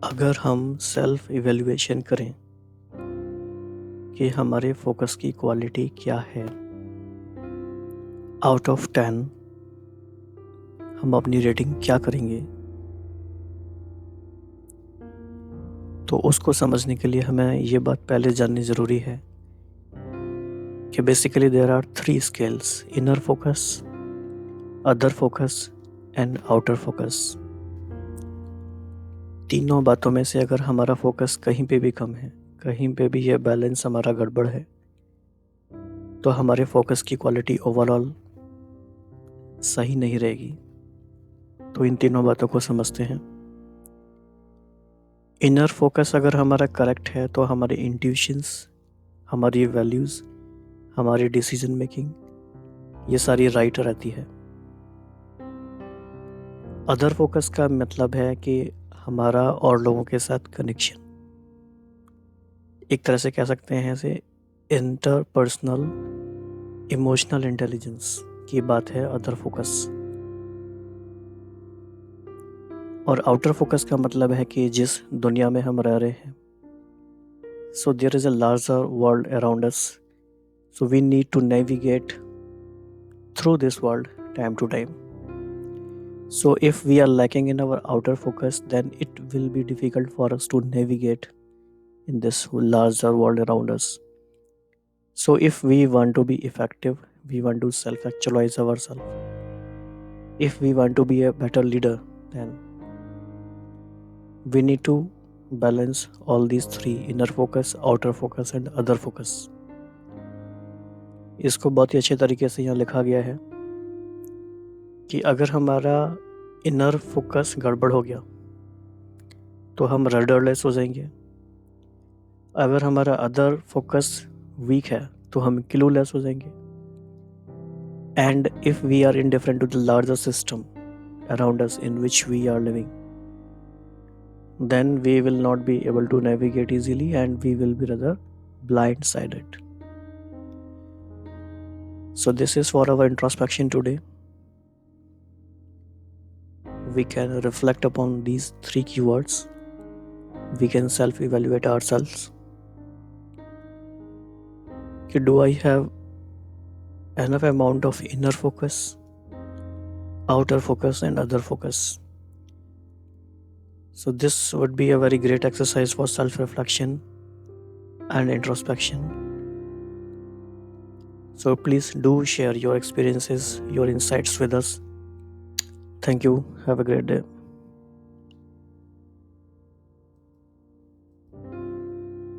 अगर हम self evaluation करें कि हमारे फोकस की क्वालिटी क्या है, आउट ऑफ 10 हम अपनी रेटिंग क्या करेंगे, तो उसको समझने के लिए हमें ये बात पहले जाननी ज़रूरी है कि basically there are 3 scales: inner focus, other focus and outer focus. तीनों बातों में से अगर हमारा फोकस कहीं पे भी कम है, कहीं पे भी ये बैलेंस हमारा गड़बड़ है, तो हमारे फोकस की क्वालिटी ओवरऑल सही नहीं रहेगी। तो इन तीनों बातों को समझते हैं। इनर फोकस अगर हमारा करेक्ट है तो हमारे इंट्यूशंस, हमारी वैल्यूज़, हमारी डिसीजन मेकिंग ये सारी राइट रहती है। अदर फोकस का मतलब है कि हमारा और लोगों के साथ कनेक्शन, एक तरह से कह सकते हैं इसे इंटरपर्सनल इमोशनल इंटेलिजेंस की बात है अदर फोकस। और आउटर फोकस का मतलब है कि जिस दुनिया में हम रह रहे हैं, so there is a larger world around us, so we need to navigate through this world time to time. So if we are lacking in our outer focus, then it will be difficult for us to navigate in this larger world around us. So if we want to be effective, we want to self actualize ourselves, if we want to be a better leader, then we need to balance all these three: inner focus, outer focus and other focus. इसको बहुत ही अच्छे तरीके से यहाँ लिखा गया है कि अगर हमारा इनर फोकस गड़बड़ हो गया तो हम रडरलेस हो जाएंगे। अगर हमारा अदर फोकस वीक है तो हम क्लूलेस हो जाएंगे। And if we are indifferent to the larger system around us in which we are living, then we will not be able to navigate easily and we will be rather blindsided. So this is for our introspection today. We can reflect upon these three keywords. We can self-evaluate ourselves. Do I have enough amount of inner focus, outer focus and other focus? So this would be a very great exercise for self-reflection and introspection. So please do share your experiences, your insights with us. Thank you. Have a great day.